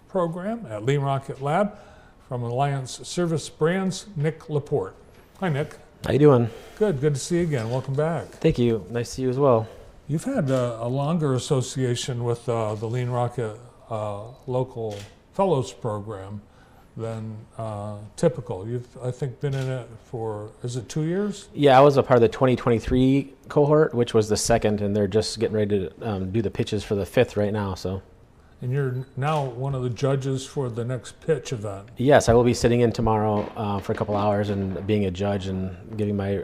program at Lean Rocket Lab. From Alliance Service Brands, Nick LaPorte. Hi, Nick. How you doing? Good to see you again. Welcome back. Thank you. Nice to see you as well. You've had a longer association with the Lean Rocket local fellows program than typical. You've, I think, been in it for, is it 2 years? Yeah, I was a part of the 2023 cohort, which was the second, and they're just getting ready to do the pitches for the fifth right now. So. And you're now one of the judges for the next pitch event. Yes, I will be sitting in tomorrow for a couple hours and being a judge and giving my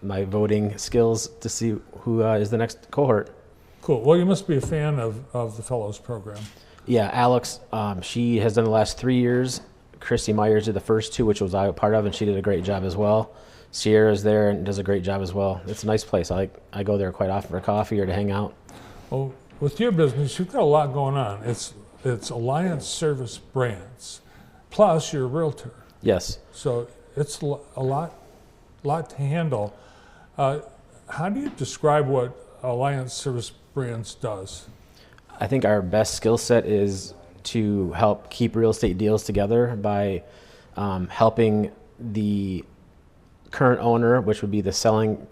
my voting skills to see who is the next cohort. Cool. Well, you must be a fan of the fellows program. Yeah, Alex, she has done the last 3 years. Christy Myers did the first two, which was I a part of, and she did a great job as well. Sierra's there and does a great job as well. It's a nice place. I go there quite often for coffee or to hang out. Well, with your business, you've got a lot going on. It's Alliance Service Brands, plus you're a realtor. Yes. So it's a lot to handle. How do you describe what Alliance Service Brands does? I think our best skill set is to help keep real estate deals together by helping the current owner, which would be the selling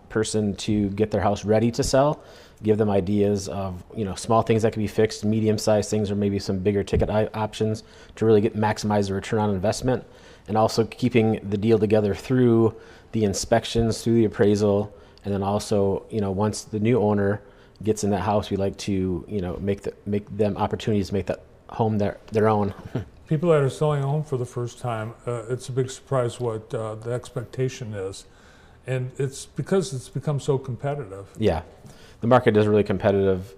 person, to get their house ready to sell. Give them ideas of small things that can be fixed, medium-sized things, or maybe some bigger ticket options to really maximize the return on investment, and also keeping the deal together through the inspections, through the appraisal, and then also once the new owner gets in that house, we like to make them opportunities to make that home their own. People that are selling a home for the first time, it's a big surprise what the expectation is, and it's because it's become so competitive. Yeah. The market is really competitive,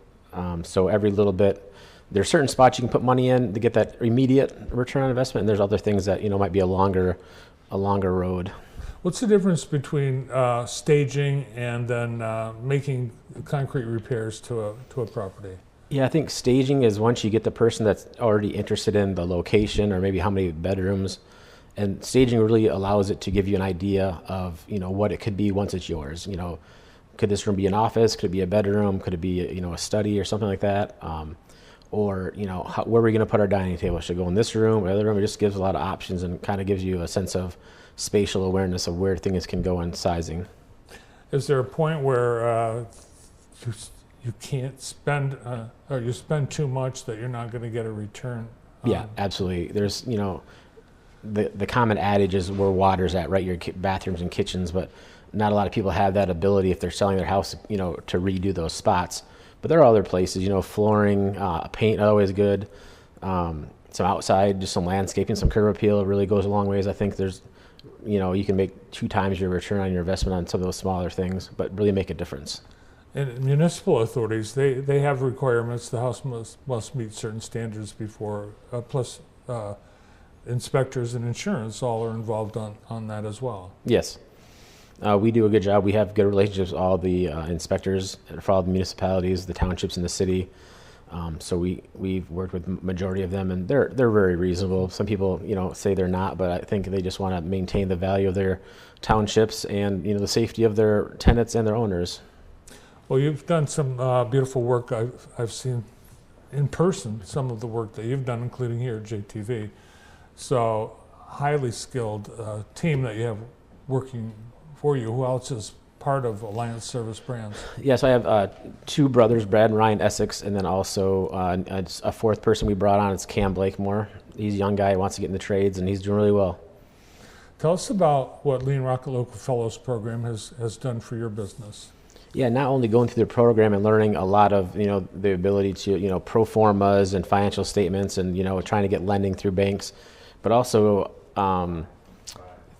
so every little bit, there's certain spots you can put money in to get that immediate return on investment, and there's other things that might be a longer road. What's the difference between staging and then making concrete repairs to a property? Yeah, I think staging is once you get the person that's already interested in the location or maybe how many bedrooms, and staging really allows it to give you an idea of what it could be once it's yours. Could this room be an office? Could it be a bedroom? Could it be a study or something like that? Or where are we going to put our dining table? Should it go in this room or the other room? It just gives a lot of options and kind of gives you a sense of spatial awareness of where things can go in sizing. Is there a point where you can't spend or you spend too much that you're not going to get a return? Yeah, absolutely. There's the common adage is where water's at, right? Your bathrooms and kitchens, but not a lot of people have that ability if they're selling their house, to redo those spots. But there are other places, flooring, paint, always good. Some outside, just some landscaping, some curb appeal really goes a long ways. I think there's, you can make 2 times your return on your investment on some of those smaller things, but really make a difference. And municipal authorities, they have requirements. The house must meet certain standards before, plus inspectors and insurance all are involved on that as well. Yes. We do a good job. We have good relationships with all the inspectors for all the municipalities, the townships in the city. So we've worked with majority of them, and they're very reasonable. Some people say they're not, but I think they just want to maintain the value of their townships and the safety of their tenants and their owners. Well, you've done some beautiful work. I've seen in person some of the work that you've done, including here at JTV. So highly skilled team that you have working for you. Who else is part of Alliance Service Brands? Yes, I have 2 brothers, Brad and Ryan Essex, and then also a 4th person we brought on. It's Cam Blakemore. He's a young guy who wants to get in the trades, and he's doing really well. Tell us about what Lean Rocket Local Fellows Program has done for your business. Yeah, not only going through the program and learning a lot of the ability to pro formas and financial statements and trying to get lending through banks, but also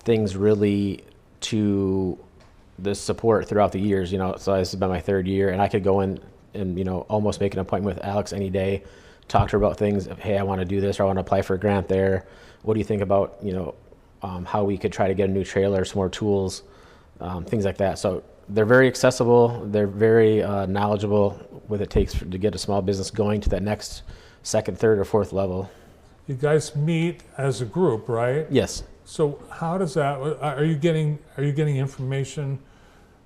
things really to the support throughout the years. So this has been my 3rd year, and I could go in and almost make an appointment with Alex any day, talk to her about things. Hey, I want to do this, or I want to apply for a grant there. What do you think about how we could try to get a new trailer, some more tools, things like that. So they're very accessible. They're very knowledgeable what it takes to get a small business going to that next 2nd, 3rd, or 4th level. You guys meet as a group, right? Yes. So how does that? Are you getting information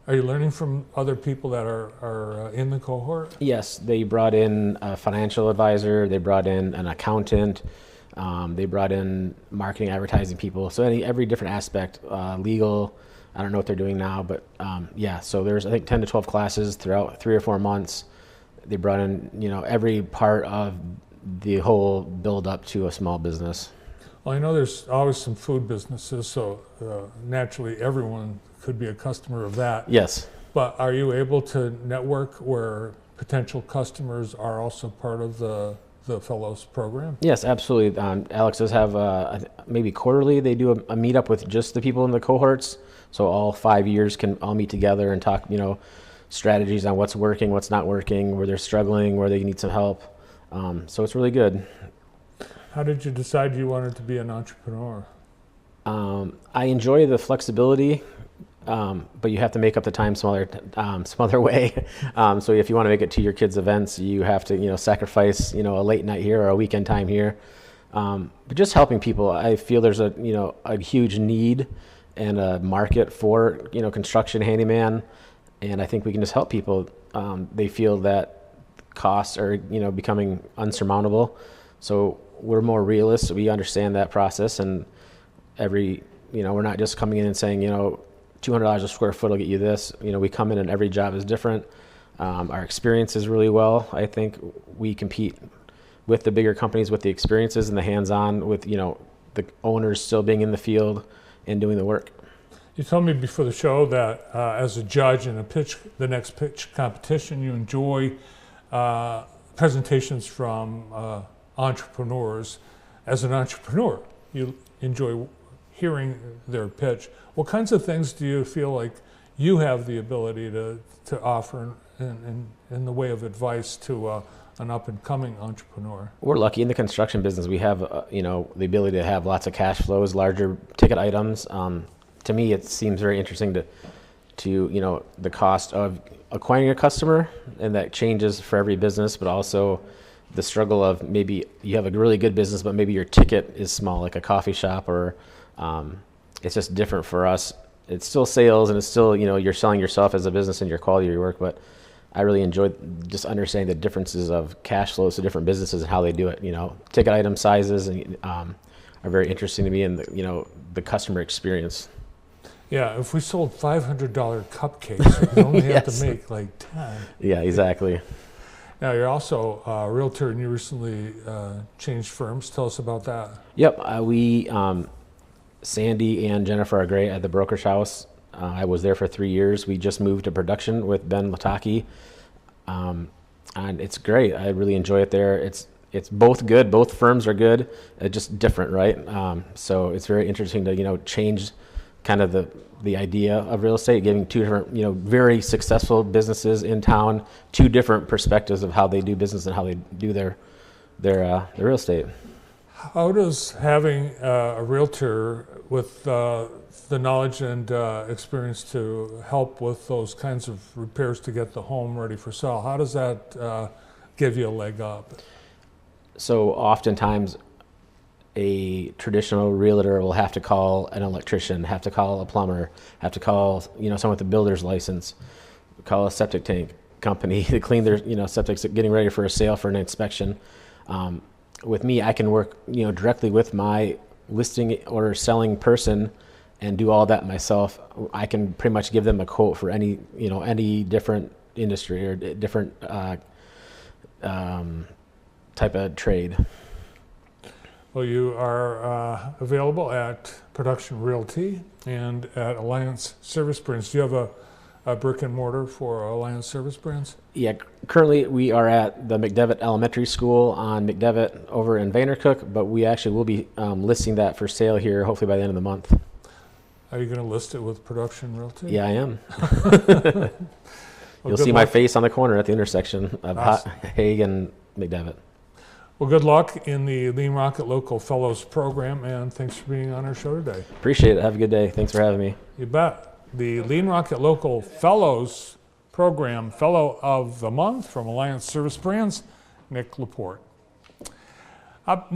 Are you learning from other people that are in the cohort? Yes, they brought in a financial advisor, they brought in an accountant, they brought in marketing, advertising people. So every different aspect, legal. I don't know what they're doing now, but yeah. So there's I think 10 to 12 classes throughout 3 or 4 months. They brought in every part of the whole build up to a small business. Well, I know there's always some food businesses, so naturally everyone could be a customer of that. Yes. But are you able to network where potential customers are also part of the Fellows program? Yes, absolutely. Alex does have maybe quarterly. They do a meetup with just the people in the cohorts, so all 5 years can all meet together and talk, strategies on what's working, what's not working, where they're struggling, where they need some help. So it's really good. How did you decide you wanted to be an entrepreneur? I enjoy the flexibility, but you have to make up the time some other way. So if you want to make it to your kids' events, you have to sacrifice a late night here or a weekend time here. But just helping people, I feel there's a huge need and a market for construction handyman, and I think we can just help people. They feel that costs are becoming unsurmountable, so we're more realists. We understand that process, and we're not just coming in and saying $200 a square foot will get you this. We come in and every job is different. Our experience is really well. I think we compete with the bigger companies with the experiences and the hands-on with the owners still being in the field and doing the work. You told me before the show that as a judge in the next pitch competition, you enjoy presentations from entrepreneurs. As an entrepreneur, you enjoy hearing their pitch. What kinds of things do you feel like you have the ability to offer in the way of advice to an up-and-coming entrepreneur? We're lucky in the construction business. We have the ability to have lots of cash flows, larger ticket items. To me, it seems very interesting to the cost of acquiring a customer, and that changes for every business, but also the struggle of maybe you have a really good business, but maybe your ticket is small, like a coffee shop, or it's just different for us. It's still sales, and it's still, you're selling yourself as a business and your quality of your work, but I really enjoy just understanding the differences of cash flows to different businesses and how they do it. Ticket item sizes and are very interesting to me, and the customer experience. Yeah, if we sold $500 cupcakes, we only have to make like 10. Yeah, exactly. Now, you're also a realtor, and you recently changed firms. Tell us about that. Yep, Sandy and Jennifer are great at the brokerage house. I was there for 3 years. We just moved to production with Ben Lataki, and it's great. I really enjoy it there. It's both good. Both firms are good. It's just different, right? So it's very interesting to change kind of the idea of real estate, giving two different very successful businesses in town two different perspectives of how they do business and how they do their real estate. How does having a realtor with the knowledge and experience to help with those kinds of repairs to get the home ready for sale, how does that give you a leg up? So oftentimes a traditional realtor will have to call an electrician, have to call a plumber, have to call someone with a builder's license, call a septic tank company to clean their septic, getting ready for a sale for an inspection. With me, I can work directly with my listing or selling person and do all that myself. I can pretty much give them a quote for any different industry or different type of trade. Well, you are available at Production Realty and at Alliance Service Brands. Do you have a brick and mortar for Alliance Service Brands? Yeah, currently we are at the McDevitt Elementary School on McDevitt over in Vandercook, but we actually will be listing that for sale here hopefully by the end of the month. Are you going to list it with Production Realty? Yeah, I am. Well, You'll see my face on the corner at the intersection of Awesome. Hague and McDevitt. Well, good luck in the Lean Rocket Local Fellows program, and thanks for being on our show today. Appreciate it. Have a good day. Thanks for having me. You bet. The Lean Rocket Local Fellows program, Fellow of the Month from Alliance Service Brands, Nick LaPorte. Up